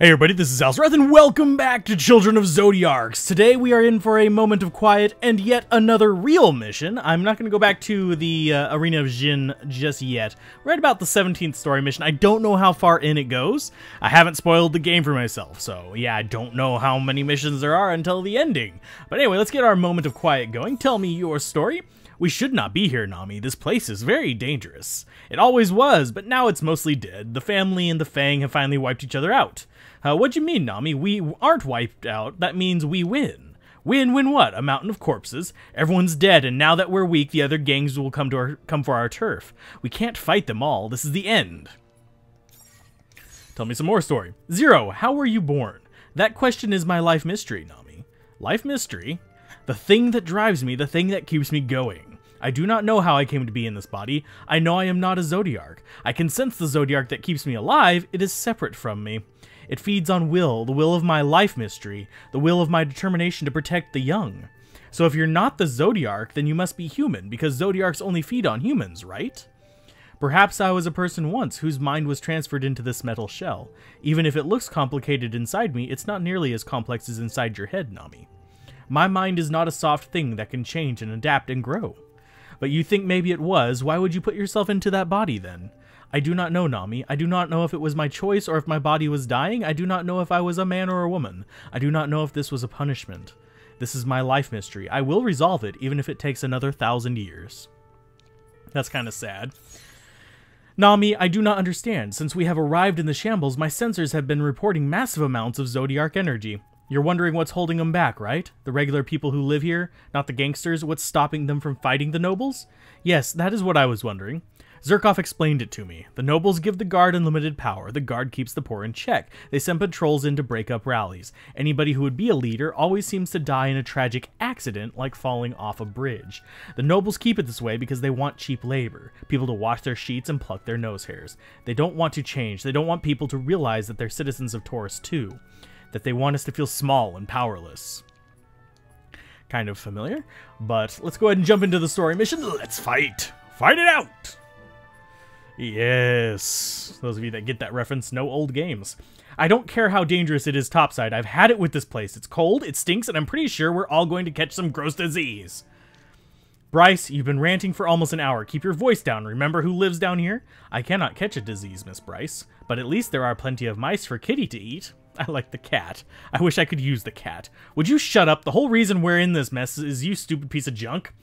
Hey everybody, this is Alzorath, and welcome back to Children of Zodiarcs. Today we are in for a moment of quiet and yet another real mission. I'm not going to go back to the Arena of Xin just yet. We're at about the 17th story mission. I don't know how far in it goes. I haven't spoiled the game for myself, so yeah, I don't know how many missions there are until the ending. But anyway, let's get our moment of quiet going. Tell me your story. We should not be here, Nahmi. This place is very dangerous. It always was, but now it's mostly dead. The family and the Fang have finally wiped each other out. What do you mean, Nahmi? We aren't wiped out. That means we win. Win what? A mountain of corpses. Everyone's dead, and now that we're weak, the other gangs will come for our turf. We can't fight them all. This is the end. Tell me some more story. Zero, how were you born? That question is my life mystery, Nahmi. Life mystery? The thing that drives me, the thing that keeps me going. I do not know how I came to be in this body. I know I am not a Zodiarc. I can sense the Zodiarc that keeps me alive. It is separate from me. It feeds on will, the will of my life mystery, the will of my determination to protect the young. So if you're not the Zodiarc, then you must be human, because Zodiarcs only feed on humans, right? Perhaps I was a person once whose mind was transferred into this metal shell. Even if it looks complicated inside me, it's not nearly as complex as inside your head, Nahmi. My mind is not a soft thing that can change and adapt and grow. But you think maybe it was. Why would you put yourself into that body then? I do not know, Nahmi. I do not know if it was my choice or if my body was dying. I do not know if I was a man or a woman. I do not know if this was a punishment. This is my life mystery. I will resolve it, even if it takes another 1,000 years. That's kind of sad. Nahmi, I do not understand. Since we have arrived in the shambles, my sensors have been reporting massive amounts of Zodiarc energy. You're wondering what's holding them back, right? The regular people who live here, not the gangsters. What's stopping them from fighting the nobles? Yes, that is what I was wondering. Zerkov explained it to me. The nobles give the guard unlimited power. The guard keeps the poor in check. They send patrols in to break up rallies. Anybody who would be a leader always seems to die in a tragic accident, like falling off a bridge. The nobles keep it this way because they want cheap labor, people to wash their sheets and pluck their nose hairs. They don't want to change. They don't want people to realize that they're citizens of Taurus too. That they want us to feel small and powerless. Kind of familiar, but let's go ahead and jump into the story mission. Let's fight! Fight it out! Yes. Those of you that get that reference know old games. I don't care how dangerous it is topside. I've had it with this place. It's cold, it stinks, and I'm pretty sure we're all going to catch some gross disease. Bryce, you've been ranting for almost an hour. Keep your voice down. Remember who lives down here? I cannot catch a disease, Miss Bryce. But at least there are plenty of mice for Kitty to eat. I like the cat. I wish I could use the cat. Would you shut up? The whole reason we're in this mess is you stupid piece of junk.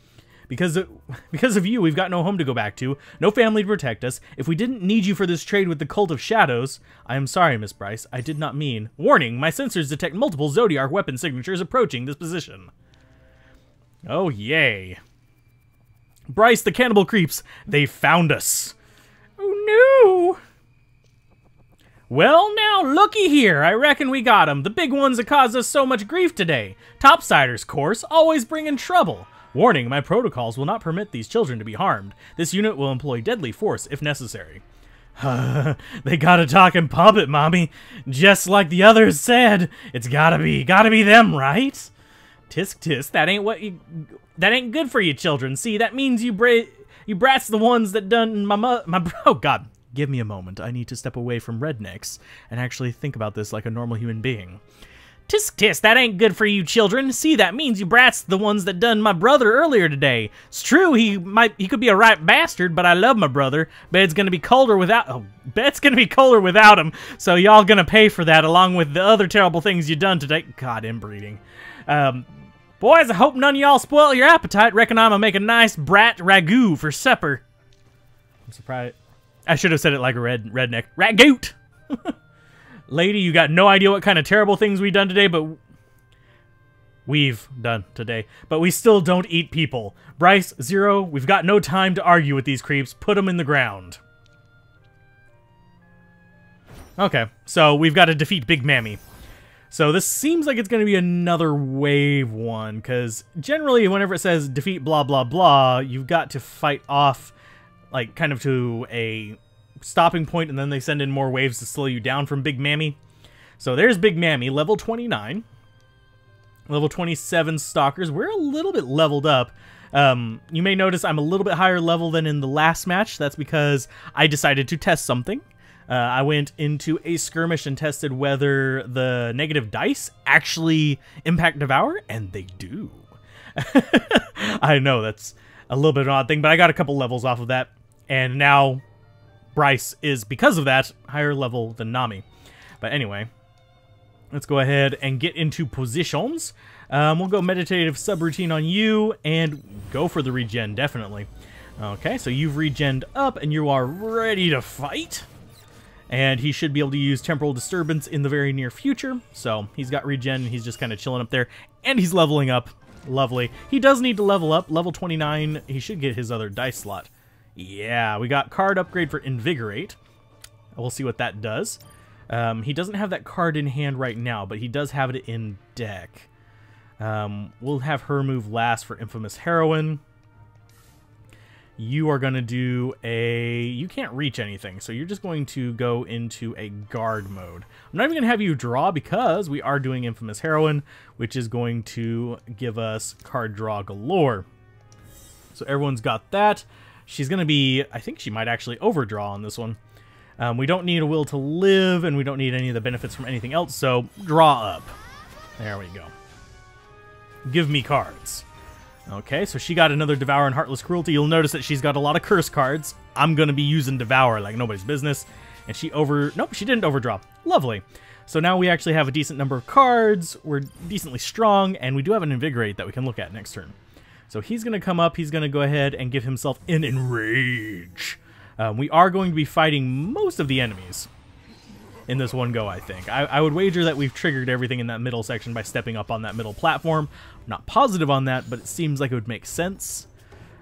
Because of you, we've got no home to go back to, no family to protect us. If we didn't need you for this trade with the Cult of Shadows... I am sorry, Miss Bryce. I did not mean... Warning, my sensors detect multiple Zodiarc weapon signatures approaching this position. Oh, yay. Bryce, the cannibal creeps. They found us. Oh, no. Well, now, looky here. I reckon we got 'em. The big ones that caused us so much grief today. Topsiders, course, always bringing trouble. Warning, my protocols will not permit these children to be harmed. This unit will employ deadly force if necessary. They gotta talk and pump it, Mommy. Just like the others said. It's gotta be them, right? Tisk tisk, that ain't good for you children. See, that means you brats the ones that done oh god. Give me a moment. I need to step away from rednecks and actually think about this like a normal human being. Tisk tisk, that ain't good for you children. See, that means you brats the ones that done my brother earlier today. It's true, he could be a right bastard, but I love my brother. Bet it's gonna be colder without him. So y'all gonna pay for that along with the other terrible things you done today. God, inbreeding. Boys, I hope none of y'all spoil your appetite. Reckon I'm gonna make a nice brat ragu for supper. I'm surprised. I should have said it like a redneck. Ragoot! Lady, you got no idea what kind of terrible things we've done today, but we still don't eat people. Bryce, Zero, we've got no time to argue with these creeps. Put them in the ground. Okay, so we've got to defeat Big Mammy. So this seems like it's going to be another wave one, because generally whenever it says defeat blah blah blah, you've got to fight off, like, kind of to a stopping point, and then they send in more waves to slow you down from Big Mammy. So there's Big Mammy, level 29. Level 27 Stalkers. We're a little bit leveled up. You may notice I'm a little bit higher level than in the last match. That's because I decided to test something. I went into a skirmish and tested whether the negative dice actually impact Devour, and they do. I know, that's a little bit of an odd thing, but I got a couple levels off of that, and now Bryce is, because of that, higher level than Nahmi. But anyway, let's go ahead and get into positions. We'll go meditative subroutine on you, and go for the regen, definitely. Okay, so you've regened up, and you are ready to fight. And he should be able to use Temporal Disturbance in the very near future. So he's got regen, he's just kind of chilling up there. And he's leveling up. Lovely. He does need to level up. Level 29, he should get his other dice slot. Yeah, we got card upgrade for Invigorate. We'll see what that does. He doesn't have that card in hand right now, but he does have it in deck. We'll have her move last for Infamous Heroine. You are going to do a... You can't reach anything, so you're just going to go into a guard mode. I'm not even going to have you draw because we are doing Infamous Heroine, which is going to give us card draw galore. So everyone's got that. She's going to be... I think she might actually overdraw on this one. We don't need a Will to Live, and we don't need any of the benefits from anything else, so draw up. There we go. Give me cards. Okay, so she got another Devour and Heartless Cruelty. You'll notice that she's got a lot of curse cards. I'm going to be using Devour like nobody's business. And she Nope, she didn't overdraw. Lovely. So now we actually have a decent number of cards. We're decently strong, and we do have an Invigorate that we can look at next turn. So he's going to come up. He's going to go ahead and give himself an Enrage. We are going to be fighting most of the enemies in this one go, I think. I would wager that we've triggered everything in that middle section by stepping up on that middle platform. I'm not positive on that, but it seems like it would make sense.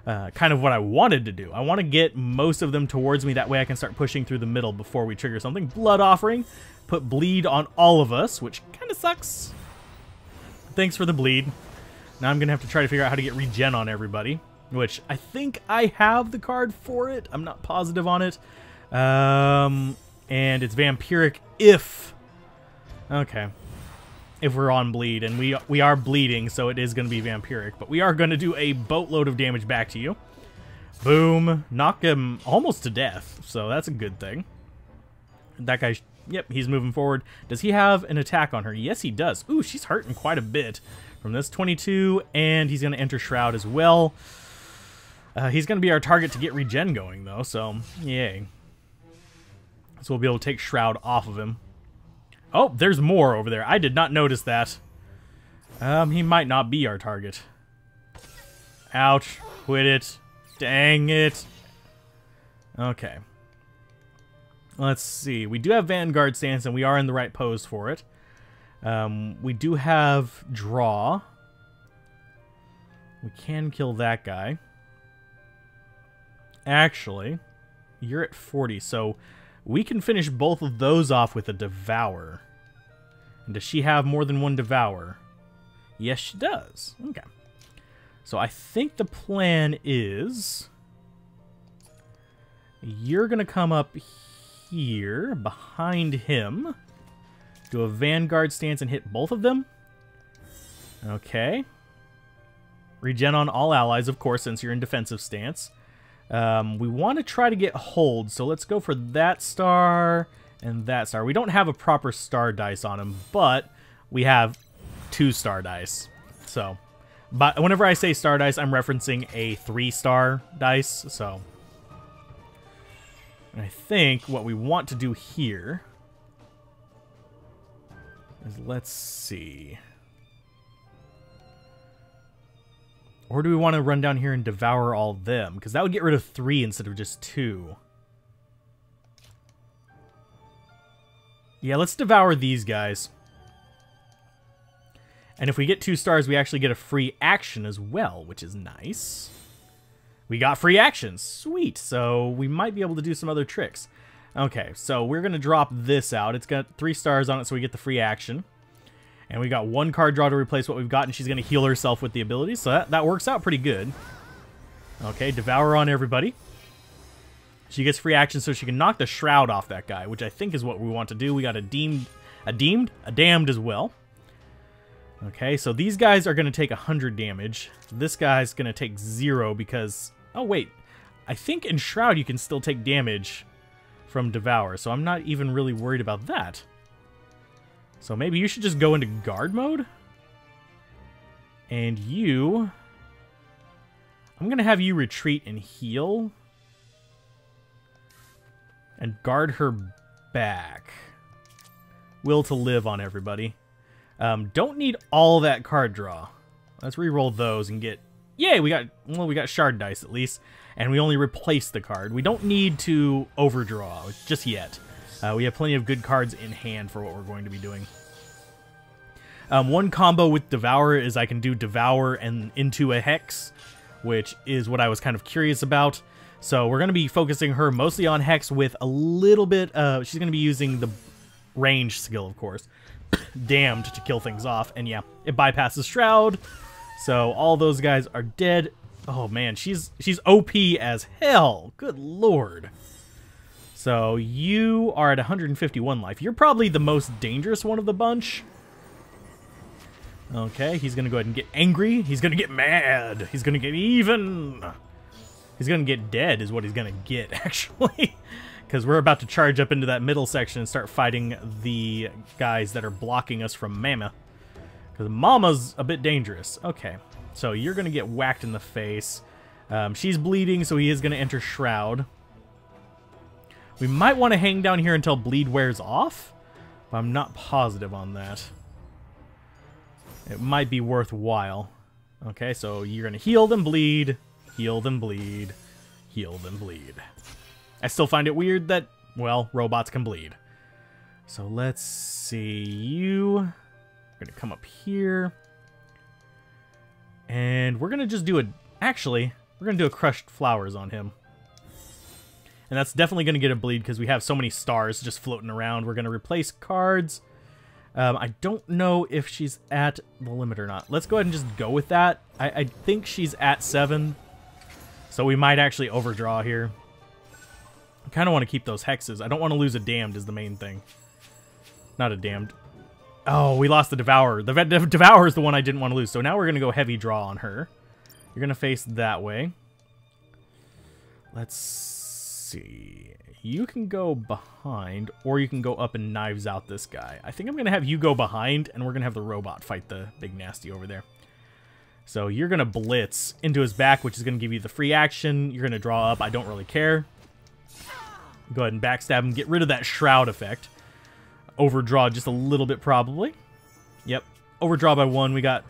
Kind of what I wanted to do. I want to get most of them towards me, that way I can start pushing through the middle before we trigger something. Blood Offering. Put bleed on all of us, which kind of sucks. Thanks for the bleed. Now I'm going to have to try to figure out how to get regen on everybody, which I think I have the card for it. I'm not positive on it. And it's vampiric if... Okay. If we're on bleed, and we are bleeding, so it is going to be vampiric. But we are going to do a boatload of damage back to you. Boom. Knock him almost to death, so that's a good thing. That guy... Yep, he's moving forward. Does he have an attack on her? Yes, he does. Ooh, she's hurting quite a bit from this. 22, and he's going to enter Shroud as well. He's going to be our target to get regen going, though, so yay. So we'll be able to take Shroud off of him. Oh, there's more over there. I did not notice that. He might not be our target. Ouch. Quit it. Dang it. Okay. Let's see. We do have Vanguard stance, and we are in the right pose for it. We do have draw. We can kill that guy. Actually, you're at 40, so we can finish both of those off with a Devour. And does she have more than one Devour? Yes, she does. Okay. So I think the plan is... You're going to come up here, behind him. Do a Vanguard stance and hit both of them. Okay. Regen on all allies, of course, since you're in defensive stance. We want to try to get hold, so let's go for that star and that star. We don't have a proper star dice on him, but we have 2 star dice. So, but whenever I say star dice, I'm referencing a 3-star dice, so... And I think what we want to do here is, let's see. Or do we want to run down here and devour all of them? Because that would get rid of 3 instead of just 2. Yeah, let's devour these guys. And if we get 2 stars, we actually get a free action as well, which is nice. We got free actions. Sweet. So we might be able to do some other tricks. Okay, so we're going to drop this out. It's got 3 stars on it, so we get the free action. And we got 1 card draw to replace what we've got, and she's going to heal herself with the ability. So that works out pretty good. Okay, Devour on everybody. She gets free action so she can knock the Shroud off that guy, which I think is what we want to do. We got a damned as well. Okay, so these guys are going to take 100 damage. This guy's going to take 0 because... Oh, wait. I think in Shroud you can still take damage from Devour, so I'm not even really worried about that. So maybe you should just go into guard mode. And you... I'm going to have you retreat and heal. And guard her back. Will to live on everybody. Don't need all that card draw. Let's re-roll those and get... Yay, we got shard dice at least. And we only replaced the card. We don't need to overdraw just yet. We have plenty of good cards in hand for what we're going to be doing. One combo with Devour is I can do Devour and into a Hex, which is what I was kind of curious about. So we're going to be focusing her mostly on Hex with a little bit... she's going to be using the range skill, of course. Damned to kill things off. And yeah, it bypasses Shroud. So all those guys are dead. Oh man, she's OP as hell. Good lord. So you are at 151 life. You're probably the most dangerous one of the bunch. Okay, he's going to go ahead and get angry. He's going to get mad. He's going to get even. He's going to get dead is what he's going to get, actually. Because we're about to charge up into that middle section and start fighting the guys that are blocking us from Mama. Because Mama's a bit dangerous. Okay, so you're going to get whacked in the face. She's bleeding, so he is going to enter Shroud. We might want to hang down here until bleed wears off, but I'm not positive on that. It might be worthwhile. Okay, so you're going to heal them, bleed, heal them, bleed, heal them, bleed. I still find it weird that, well, robots can bleed. So let's see. You are going to come up here. And we're going to just do a... Actually, we're going to do a crushed flowers on him. And that's definitely going to get a bleed because we have so many stars just floating around. We're going to replace cards. I don't know if she's at the limit or not. Let's go ahead and just go with that. I think she's at 7. So we might actually overdraw here. I kind of want to keep those hexes. I don't want to lose a damned is the main thing. Not a damned. Oh, we lost the Devourer. The Devourer is the one I didn't want to lose. So now we're going to go heavy draw on her. You're going to face that way. Let's see. You can go behind, or you can go up and knives out this guy. I think I'm going to have you go behind, and we're going to have the robot fight the big nasty over there. So you're going to blitz into his back, which is going to give you the free action. You're going to draw up. I don't really care. Go ahead and backstab him. Get rid of that shroud effect. Overdraw just a little bit, probably. Yep. Overdraw by 1. We got...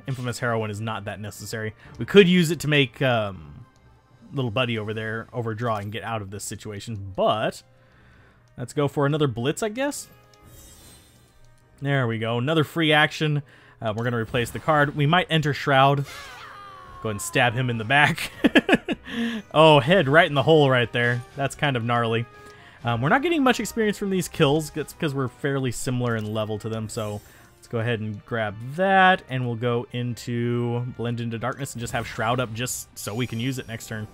Infamous Heroine is not that necessary. We could use it to make... little buddy over there overdraw and get out of this situation, but let's go for another blitz, I guess. There we go. Another free action. We're going to replace the card. We might enter Shroud. Go ahead and stab him in the back. Oh, head right in the hole right there. That's kind of gnarly. We're not getting much experience from these kills. That's because we're fairly similar in level to them, so let's go ahead and grab that, and we'll go into Blend into Darkness and just have Shroud up just so we can use it next turn.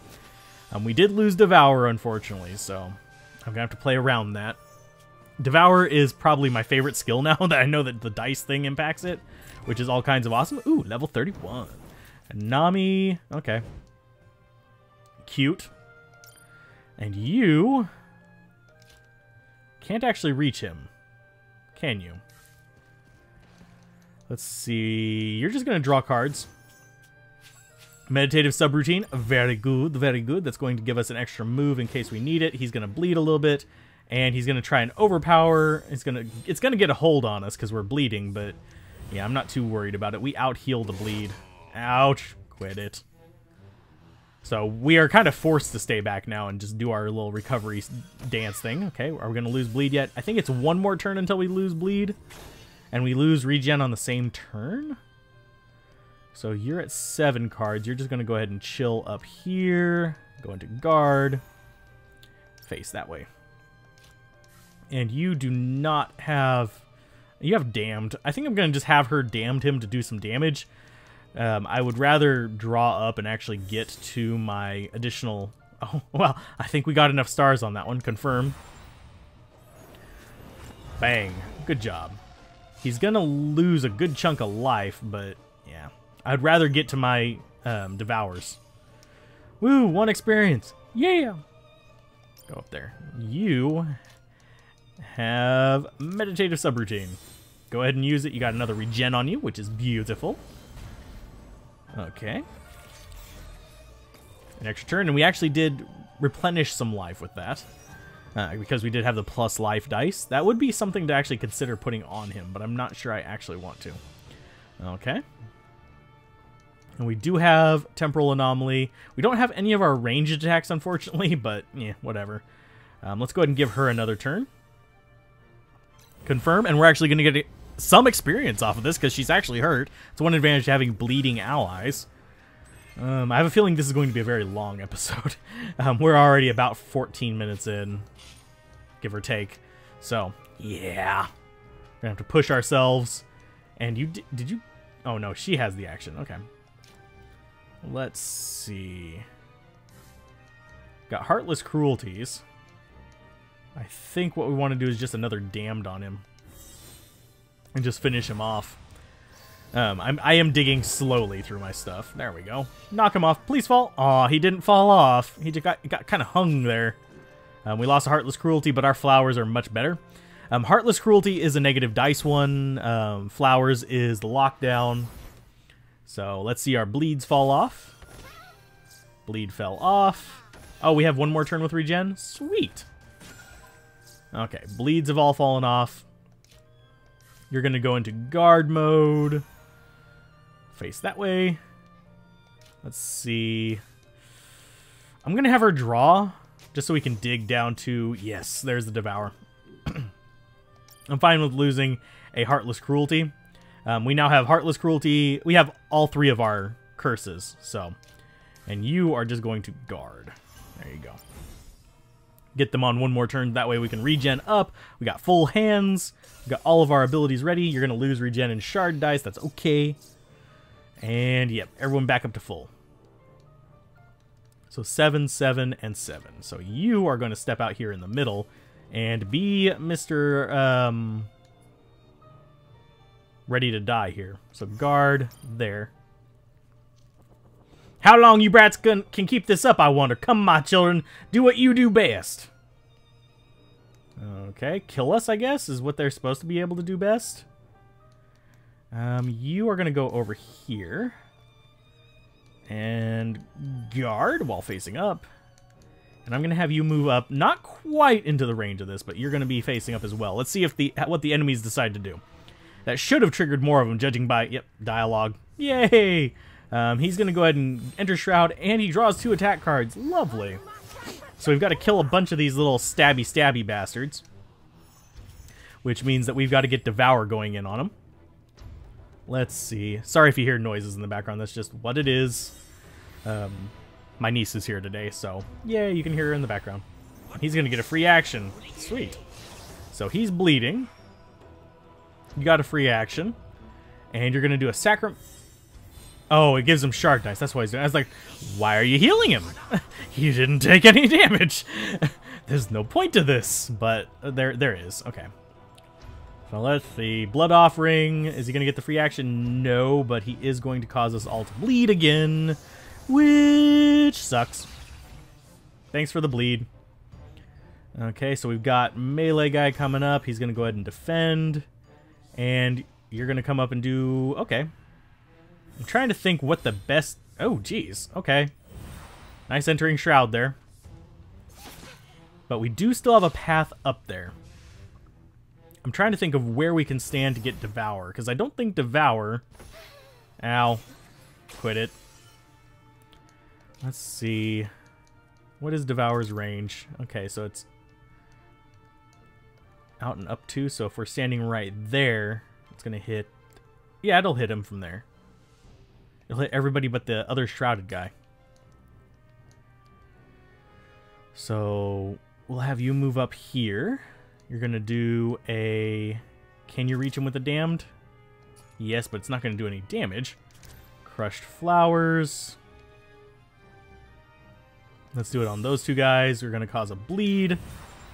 We did lose Devour, unfortunately, so I'm going to have to play around that. Devour is probably my favorite skill now that I know that the dice thing impacts it, which is all kinds of awesome. Ooh, level 31. And Nahmi, okay. Cute. And you can't actually reach him, can you? Let's see. You're just going to draw cards. Meditative subroutine. Very good. Very good. That's going to give us an extra move in case we need it. He's going to bleed a little bit. And he's going to try and overpower. It's going to get a hold on us because we're bleeding. But yeah, I'm not too worried about it. We out-heal the bleed. Ouch. Quit it. So we are kind of forced to stay back now and just do our little recovery dance thing. Okay. Are we going to lose bleed yet? I think it's one more turn until we lose bleed. And we lose regen on the same turn. So you're at 7 cards. You're just going to go ahead and chill up here. Go into guard. Face that way. And you do not have... You have damned. I think I'm going to just have her damned him to do some damage. I would rather draw up and actually get to my additional... Oh, well, I think we got enough stars on that one. Confirm. Bang. Good job. He's going to lose a good chunk of life, but yeah. I'd rather get to my Devours. Woo, 1 experience. Yeah. Go up there. You have meditative subroutine. Go ahead and use it. You got another regen on you, which is beautiful. Okay. An extra turn, and we actually did replenish some life with that. Because we did have the plus life dice. That would be something to actually consider putting on him, but I'm not sure I actually want to. Okay. And we do have temporal anomaly. We don't have any of our ranged attacks, unfortunately, but yeah, whatever. Let's go ahead and give her another turn. Confirm, and we're actually going to get some experience off of this because she's actually hurt. It's one advantage to having bleeding allies. I have a feeling this is going to be a very long episode. We're already about 14 minutes in, give or take. So, yeah. We're going to have to push ourselves. And you did you... Oh, no, she has the action. Okay. Let's see. Got Heartless Cruelties. I think what we want to do is just another Damned on him. And just finish him off. I am digging slowly through my stuff. There we go. Knock him off. Please fall. Aw, he didn't fall off. He just got kind of hung there. We lost a Heartless Cruelty, but our flowers are much better. Heartless Cruelty is a negative dice one. Flowers is the lockdown. So let's see our bleeds fall off. Bleed fell off. Oh, we have one more turn with regen? Sweet. Okay, bleeds have all fallen off. You're going to go into guard mode. Face that way. Let's see. I'm going to have her draw, just so we can dig down to... Yes, there's the Devour. I'm fine with losing a Heartless Cruelty. We now have Heartless Cruelty. We have all three of our curses, so... And you are just going to guard. There you go. Get them on one more turn. That way we can regen up. We got full hands. We got all of our abilities ready. You're going to lose regen and shard dice. That's okay. And, yep, everyone back up to full. So 7, 7, and 7. So you are going to step out here in the middle and be Mr. Ready to die here. So guard there. How long you brats can keep this up, I wonder? Come, my children, do what you do best. Okay, kill us, I guess, is what they're supposed to be able to do best. You are going to go over here and guard while facing up. And I'm going to have you move up, not quite into the range of this, but you're going to be facing up as well. Let's see if what the enemies decide to do. That should have triggered more of them, judging by, yep, dialogue. Yay! He's going to go ahead and enter Shroud, and he draws 2 attack cards. Lovely. So we've got to kill a bunch of these little stabby bastards. Which means that we've got to get Devour going in on them. Let's see. Sorry if you hear noises in the background. That's just what it is. My niece is here today, so yeah, you can hear her in the background. He's going to get a free action. Sweet. So he's bleeding. You got a free action. And you're going to do a sacrament. Oh, it gives him shard dice. That's why he's doing it. I was like, why are you healing him? You didn't take any damage. There's no point to this, but there is. Okay. So let's see. Blood offering. Is he going to get the free action? No, but he is going to cause us all to bleed again, which sucks. Thanks for the bleed. Okay, so we've got melee guy coming up. He's going to go ahead and defend. And you're going to come up and do... Okay. I'm trying to think what the best... Oh, geez. Okay. Nice entering Shroud there. But we do still have a path up there. I'm trying to think of where we can stand to get Devour, because I don't think Devour... Ow. Quit it. Let's see. What is Devour's range? Okay, so it's out and up to, so if we're standing right there, it's going to hit... Yeah, it'll hit him from there. It'll hit everybody but the other shrouded guy. So we'll have you move up here. You're going to do a... Can you reach him with a damned? Yes, but it's not going to do any damage. Crushed flowers. Let's do it on those two guys. We're going to cause a bleed.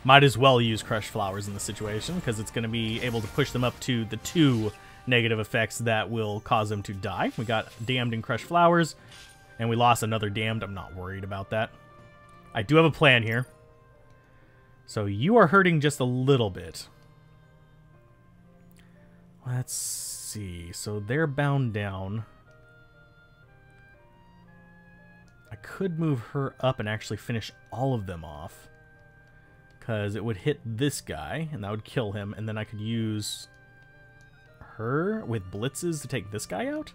Might as well use crushed flowers in this situation because it's going to be able to push them up to the 2 negative effects that will cause them to die. We got damned and crushed flowers, and we lost another damned. I'm not worried about that. I do have a plan here. So you are hurting just a little bit. Let's see. So they're bound down. I could move her up and actually finish all of them off. Because it would hit this guy, and that would kill him. And then I could use her with blitzes to take this guy out.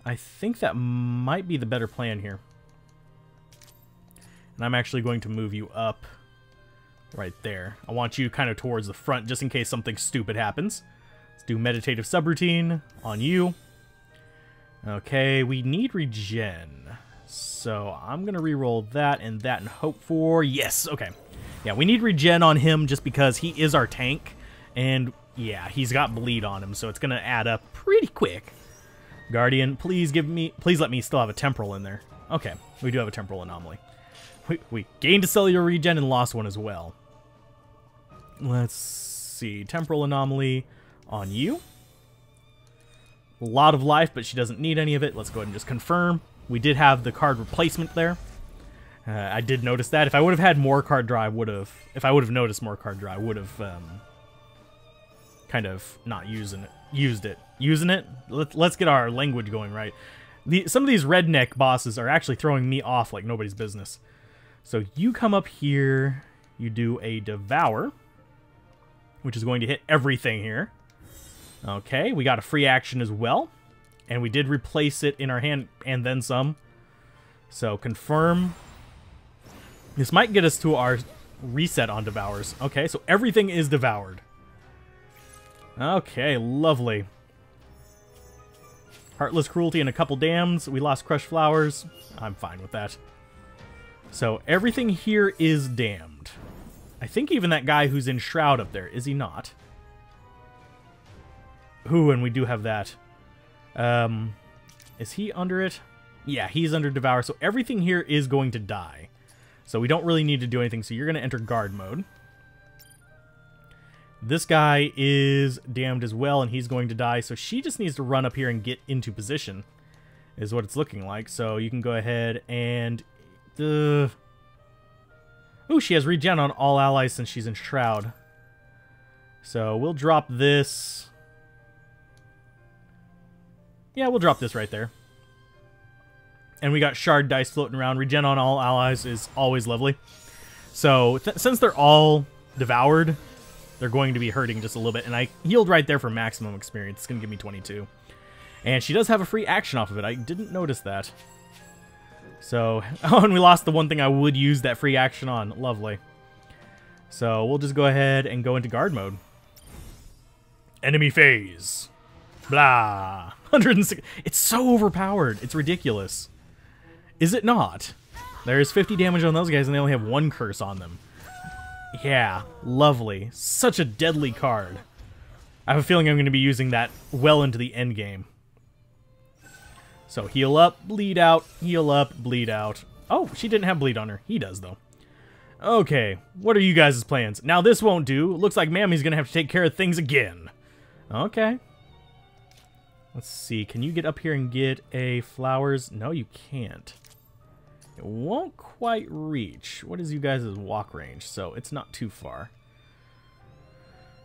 I think that might be the better plan here. And I'm actually going to move you up right there. I want you kind of towards the front just in case something stupid happens. Let's do meditative subroutine on you. Okay, we need regen. So I'm going to reroll that and hope for... Yes, okay. Yeah, we need regen on him just because he is our tank. And yeah, he's got bleed on him, so it's going to add up pretty quick. Guardian, please let me still have a temporal in there. Okay, we do have a temporal anomaly. We gained a cellular regen and lost one as well. Let's see, temporal anomaly on you. A lot of life, but she doesn't need any of it. Let's go ahead and just confirm. We did have the card replacement there. I did notice that. If I would have had more card draw, if I would have noticed more card draw, I would have kind of not used it. Using it? Let's get our language going right. Some of these redneck bosses are actually throwing me off like nobody's business. So you come up here, you do a devour, which is going to hit everything here. Okay, we got a free action as well. And we did replace it in our hand and then some. So confirm. This might get us to our reset on devours. Okay, so everything is devoured. Okay, lovely. Heartless cruelty and a couple dams. We lost crushed flowers. I'm fine with that. So everything here is damned. I think even that guy who's in Shroud up there, is he not? Ooh, and we do have that. Is he under it? Yeah, he's under Devour, so everything here is going to die. So we don't really need to do anything, so you're going to enter guard mode. This guy is damned as well, and he's going to die, so she just needs to run up here and get into position, is what it's looking like. So you can go ahead and... Ooh, she has regen on all allies since she's in Shroud. So we'll drop this... Yeah, we'll drop this right there. And we got shard dice floating around. Regen on all allies is always lovely. So, since they're all devoured, they're going to be hurting just a little bit. And I healed right there for maximum experience. It's going to give me 22. And she does have a free action off of it. I didn't notice that. So, oh, and we lost the one thing I would use that free action on. Lovely. So, we'll just go ahead and go into guard mode. Enemy phase. Blah. 106. It's so overpowered. It's ridiculous. Is it not? There's 50 damage on those guys and they only have one curse on them. Yeah, lovely. Such a deadly card. I have a feeling I'm going to be using that well into the end game. So heal up, bleed out, heal up, bleed out. Oh, she didn't have bleed on her. He does, though. Okay, what are you guys' plans? Now this won't do. Looks like Mammy's going to have to take care of things again. Okay. Let's see, can you get up here and get a flowers? No, you can't. It won't quite reach. What is you guys' walk range? So it's not too far.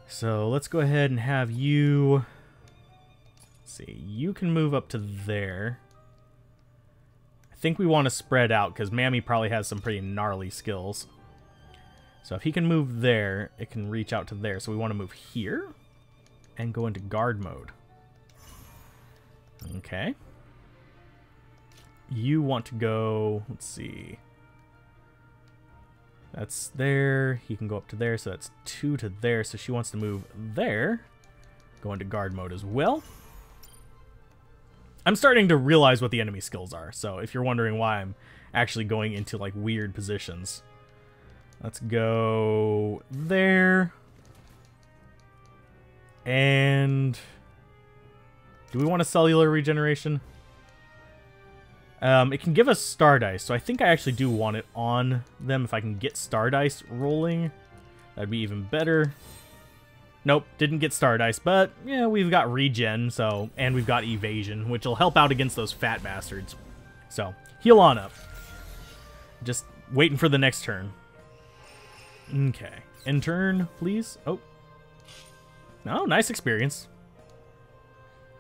So let's go ahead and have you... Let's see, you can move up to there. I think we want to spread out because Mammy probably has some pretty gnarly skills. So if he can move there, it can reach out to there. So we want to move here and go into guard mode. Okay. You want to go, let's see. That's there. He can go up to there, so that's 2 to there. So she wants to move there. Go into guard mode as well. I'm starting to realize what the enemy skills are. So if you're wondering why I'm actually going into like weird positions. Let's go there. And... do we want a cellular regeneration? It can give us star dice, so I think I actually do want it on them. If I can get star dice rolling, that'd be even better. Nope, didn't get star dice, but yeah, we've got regen, so, and we've got evasion, which will help out against those fat bastards. So, heal on up. Just waiting for the next turn. Okay. In turn, please. Oh. No, nice experience.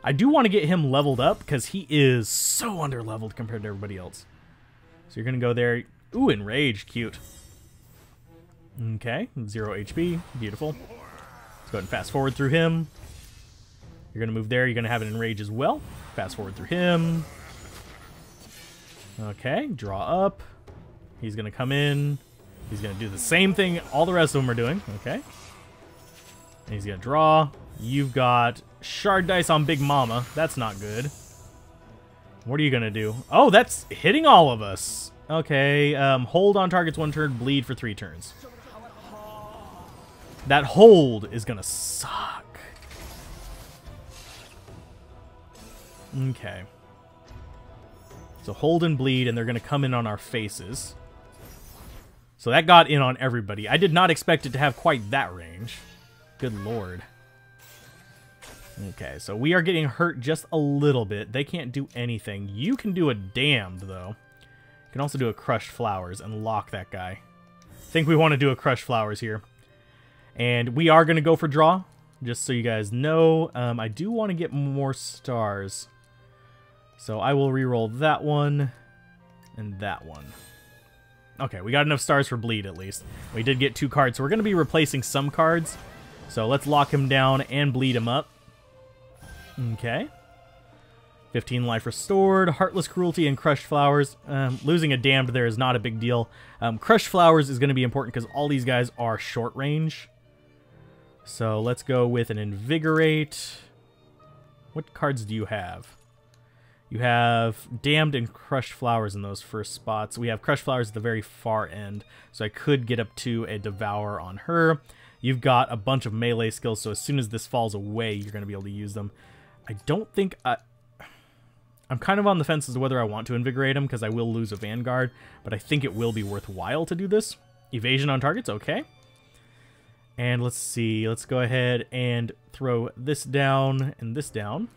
I do want to get him leveled up because he is so underleveled compared to everybody else. So you're going to go there. Ooh, enrage. Cute. Okay. 0 HP. Beautiful. Let's go ahead and fast forward through him. You're going to move there. You're going to have an enrage as well. Fast forward through him. Okay. Draw up. He's going to come in. He's going to do the same thing all the rest of them are doing. Okay. And he's going to draw. You've got shard dice on Big Mama. That's not good. What are you going to do? Oh, that's hitting all of us. Okay. Hold on targets 1 turn. Bleed for 3 turns. That hold is going to suck. Okay. So hold and bleed, and they're going to come in on our faces. So that got in on everybody. I did not expect it to have quite that range. Good lord. Okay, so we are getting hurt just a little bit. They can't do anything. You can do a damned, though. You can also do a crushed flowers and lock that guy. I think we want to do a crushed flowers here. And we are going to go for draw, just so you guys know. I do want to get more stars. So I will re-roll that one and that one. Okay, we got enough stars for bleed at least. We did get 2 cards, so we're going to be replacing some cards. So let's lock him down and bleed him up. Okay. 15 life restored, Heartless Cruelty, and Crushed Flowers. Losing a damned there is not a big deal. Crushed Flowers is going to be important because all these guys are short range. So let's go with an Invigorate. What cards do you have? You have Damned and Crushed Flowers in those first spots. We have Crushed Flowers at the very far end, so I could get up to a Devour on her. You've got a bunch of melee skills, so as soon as this falls away, you're going to be able to use them. I don't think... I'm kind of on the fence as to whether I want to Invigorate him, because I will lose a Vanguard, but I think it will be worthwhile to do this. Evasion on targets, okay. And let's see, let's go ahead and throw this down and this down.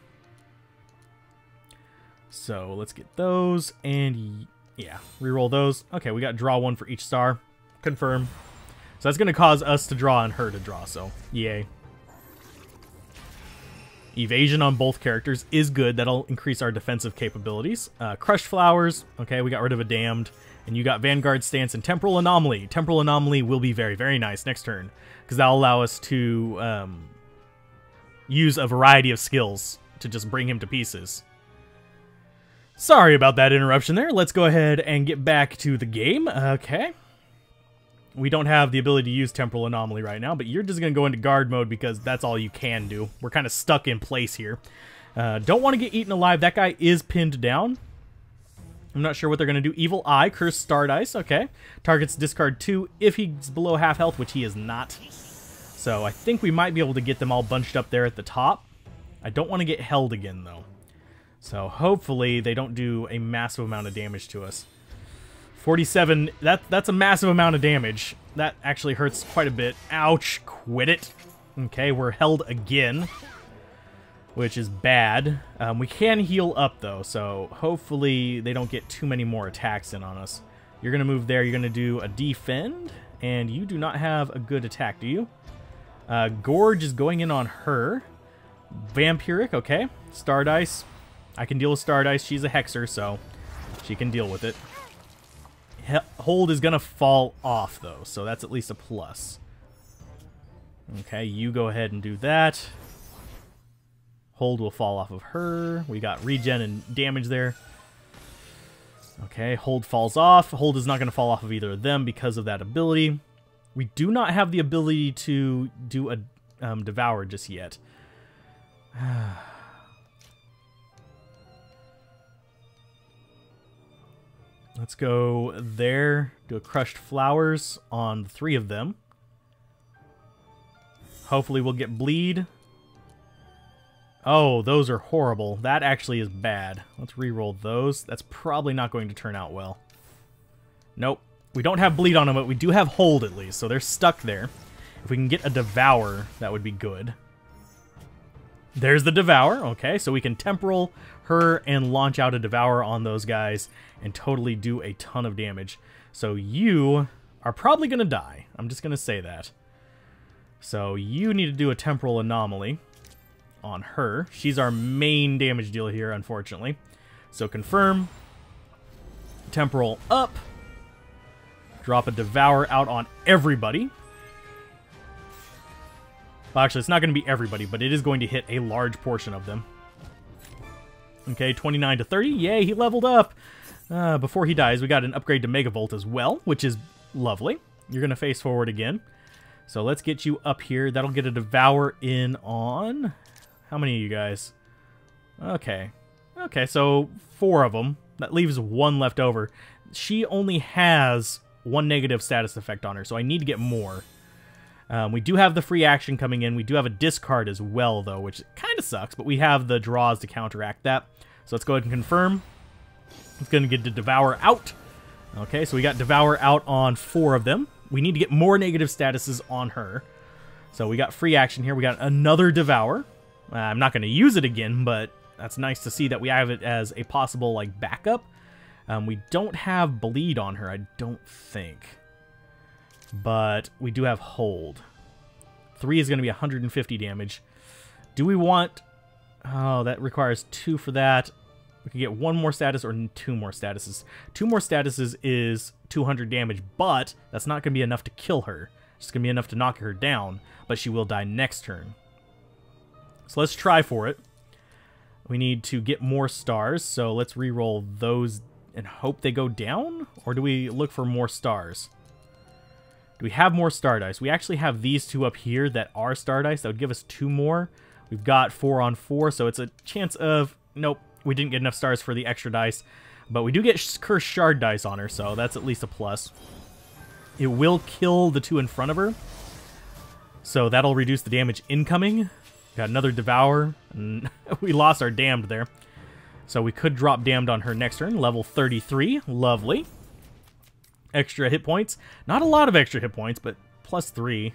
So let's get those, and yeah, reroll those. Okay, we got draw 1 for each star. Confirm. So that's going to cause us to draw and her to draw, so yay. Evasion on both characters is good. That'll increase our defensive capabilities. Crushed Flowers. Okay, we got rid of a Damned. And you got Vanguard Stance and Temporal Anomaly. Temporal Anomaly will be very, very nice next turn, because that'll allow us to use a variety of skills to just bring him to pieces. Sorry about that interruption there. Let's go ahead and get back to the game. Okay. We don't have the ability to use Temporal Anomaly right now, but you're just going to go into guard mode because that's all you can do. We're kind of stuck in place here. Don't want to get eaten alive. That guy is pinned down. I'm not sure what they're going to do. Evil Eye, Curse Star Dice. Okay. Targets discard 2 if he's below half health, which he is not. So I think we might be able to get them all bunched up there at the top. I don't want to get held again, though. So hopefully they don't do a massive amount of damage to us. 47, that's a massive amount of damage. That actually hurts quite a bit. Ouch, quit it. Okay, we're held again, which is bad. We can heal up though, so hopefully they don't get too many more attacks in on us. You're gonna move there, you're gonna do a defend, and you do not have a good attack, do you? Gorge is going in on her. Vampiric, okay. Star Dice. I can deal with Star Dice. She's a Hexer, so she can deal with it. Hold is going to fall off, though, so that's at least a plus. Okay, you go ahead and do that. Hold will fall off of her. We got regen and damage there. Okay, hold falls off. Hold is not going to fall off of either of them because of that ability. We do not have the ability to do a Devour just yet. Let's go there, do a Crushed Flowers on 3 of them. Hopefully we'll get bleed. Oh, those are horrible. That actually is bad. Let's re-roll those. That's probably not going to turn out well. Nope. We don't have bleed on them, but we do have hold at least, so they're stuck there. If we can get a Devour, that would be good. There's the Devour. Okay, so we can Temporal her and launch out a Devour on those guys and totally do a ton of damage. So you are probably going to die. I'm just going to say that. So you need to do a temporal anomaly on her. She's our main damage dealer here, unfortunately. So confirm. Temporal up. Drop a devour out on everybody. Well, actually, it's not going to be everybody, but it is going to hit a large portion of them. Okay, 29 to 30. Yay, he leveled up. Before he dies, we got an upgrade to Megavolt as well, which is lovely. You're going to face forward again. So let's get you up here. That'll get a devour in on... How many of you guys? Okay. Okay, so 4 of them. That leaves 1 left over. She only has 1 negative status effect on her, so I need to get more. We do have the free action coming in. We do have a discard as well, though, which kind of sucks, but we have the draws to counteract that. So let's go ahead and confirm. It's going to get the Devour out. Okay, so we got Devour out on 4 of them. We need to get more negative statuses on her. So we got free action here. We got another Devour. I'm not going to use it again, but that's nice to see that we have it as a possible, like, backup. We don't have Bleed on her, I don't think. But we do have Hold. 3 is going to be 150 damage. Do we want... Oh, that requires 2 for that. We can get 1 more status or 2 more statuses. 2 more statuses is 200 damage, but that's not going to be enough to kill her. It's going to be enough to knock her down, but she will die next turn. So let's try for it. We need to get more stars, so let's re-roll those and hope they go down? Or do we look for more stars? Do we have more star dice? We actually have these 2 up here that are star dice. That would give us 2 more. We've got 4 on 4, so it's a chance of... Nope, we didn't get enough stars for the extra dice. But we do get Cursed Shard dice on her, so that's at least a plus. It will kill the 2 in front of her. So that'll reduce the damage incoming. Got another Devour. And we lost our Damned there. So we could drop Damned on her next turn. Level 33. Lovely. Extra hit points. Not a lot of extra hit points, but plus 3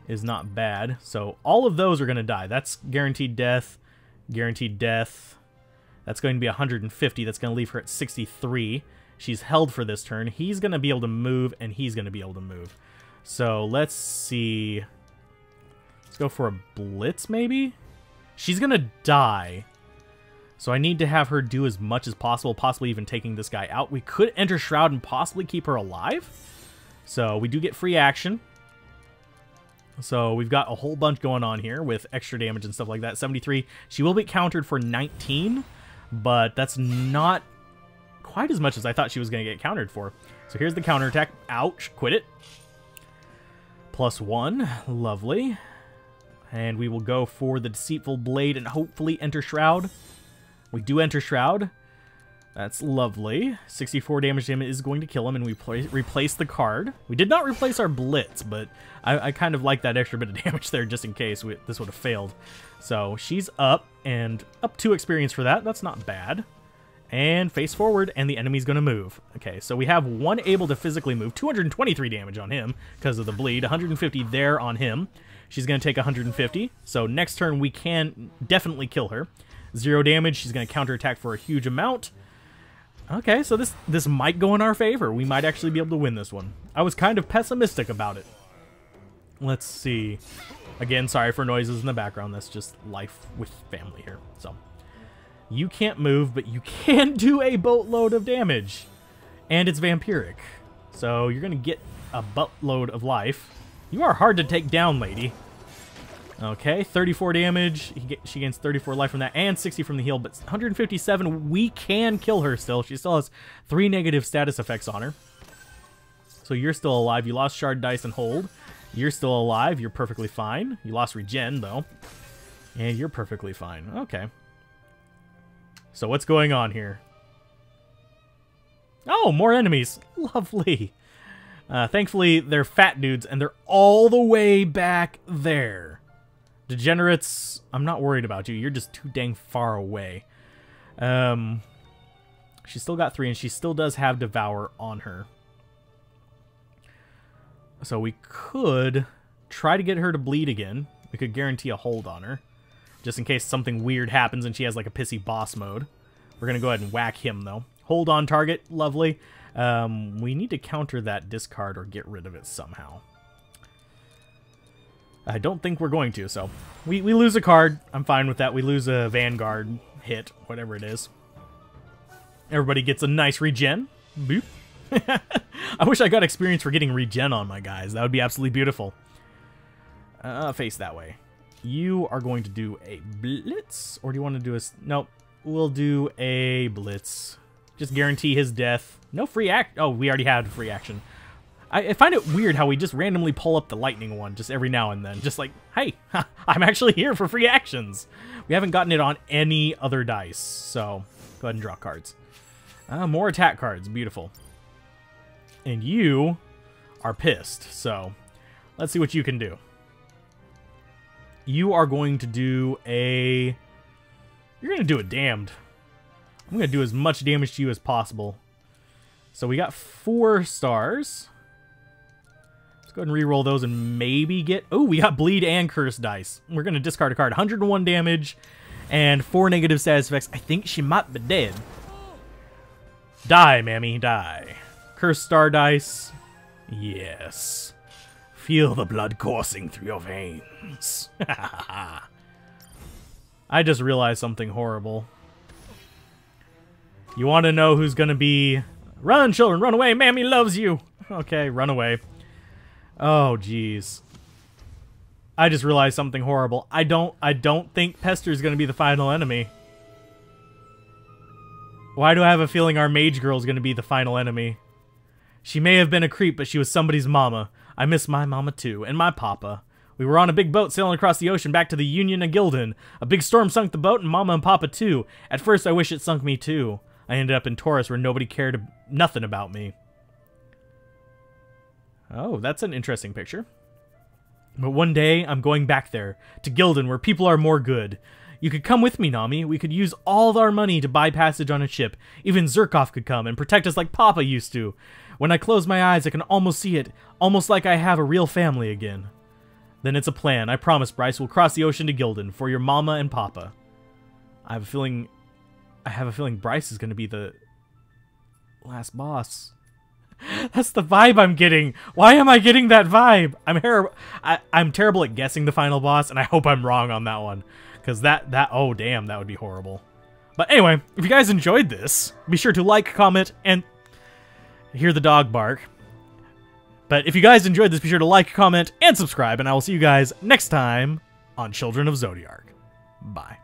is not bad. So all of those are going to die. That's guaranteed death. Guaranteed death. That's going to be 150. That's going to leave her at 63. She's held for this turn. He's going to be able to move, and he's going to be able to move. So let's see. Let's go for a Blitz, maybe? She's going to die. So I need to have her do as much as possible, possibly even taking this guy out. We could enter Shroud and possibly keep her alive. So we do get free action. So we've got a whole bunch going on here with extra damage and stuff like that. 73. She will be countered for 19, but that's not quite as much as I thought she was going to get countered for. So here's the counterattack. Ouch. Quit it. +1. Lovely. And we will go for the Deceitful Blade and hopefully enter Shroud. We do enter Shroud. That's lovely. 64 damage to him is going to kill him, and we replace the card. We did not replace our Blitz, but I kind of like that extra bit of damage there just in case this would have failed. So she's up, and up 2 experience for that. That's not bad. And face forward, and the enemy's going to move. Okay, so we have 1 able to physically move. 223 damage on him because of the bleed. 150 there on him. She's going to take 150. So next turn, we can definitely kill her. 0 damage. She's going to counterattack for a huge amount. Okay, so this might go in our favor. We might actually be able to win this one. I was kind of pessimistic about it. Let's see. Again, sorry for noises in the background. That's just life with family here. So, you can't move, but you can do a boatload of damage. And it's vampiric. So, you're going to get a buttload of life. You are hard to take down, lady. Okay, 34 damage. She gains 34 life from that and 60 from the heal, but 157, we can kill her still. She still has 3 negative status effects on her. So you're still alive. You lost Shard Dice and Hold. You're still alive. You're perfectly fine. You lost Regen, though. And you're perfectly fine. Okay. So what's going on here? Oh, more enemies. Lovely. Thankfully, they're fat dudes, and they're all the way back there. Degenerates, I'm not worried about you. You're just too dang far away. She's still got 3, and she still does have Devour on her. So we could try to get her to bleed again. We could guarantee a hold on her. Just in case something weird happens and she has like a pissy boss mode. We're going to go ahead and whack him, though. Hold on target. Lovely. We need to counter that discard or get rid of it somehow. I don't think we're going to, so... We lose a card. I'm fine with that. We lose a Vanguard hit, whatever it is. Everybody gets a nice regen. Boop. I wish I got experience for getting regen on my guys. That would be absolutely beautiful. Face that way. You are going to do a blitz, or do you want to do a... Nope. We'll do a blitz. Just guarantee his death. No free act... Oh, we already had free action. I find it weird how we just randomly pull up the lightning one just every now and then. Just like, hey, I'm actually here for free actions. We haven't gotten it on any other dice, so go ahead and draw cards. More attack cards. Beautiful. And you are pissed, so let's see what you can do. You are going to do a... You're going to do a damned. I'm going to do as much damage to you as possible. So we got 4 stars. Let's go ahead and re-roll those and maybe get... Oh, we got bleed and curse dice. We're going to discard a card. 101 damage and 4 negative status effects. I think she might be dead. Die, Mammy, die. Curse star dice. Yes. Feel the blood coursing through your veins. I just realized something horrible. You want to know who's going to be... Run, children, run away. Mammy loves you. Okay, run away. Oh, jeez. I just realized something horrible. I don't think Pester's going to be the final enemy. Why do I have a feeling our mage girl's going to be the final enemy? She may have been a creep, but she was somebody's mama. I miss my mama too, and my papa. We were on a big boat sailing across the ocean back to the Union of Gildan. A big storm sunk the boat, and mama and papa too. At first I wish it sunk me too. I ended up in Taurus where nobody cared nothing about me. Oh, that's an interesting picture. But one day, I'm going back there, to Gildan, where people are more good. You could come with me, Nahmi. We could use all of our money to buy passage on a ship. Even Zerkov could come and protect us like Papa used to. When I close my eyes, I can almost see it, almost like I have a real family again. Then it's a plan. I promise, Bryce. We'll cross the ocean to Gildan for your mama and papa. I have a feeling Bryce is going to be the last boss. That's the vibe I'm getting. Why am I getting that vibe? I'm terrible at guessing the final boss, and I hope I'm wrong on that one. Because oh damn, that would be horrible. But anyway, if you guys enjoyed this, be sure to like, comment, and hear the dog bark. But if you guys enjoyed this, be sure to like, comment, and subscribe, and I will see you guys next time on Children of Zodiarc. Bye.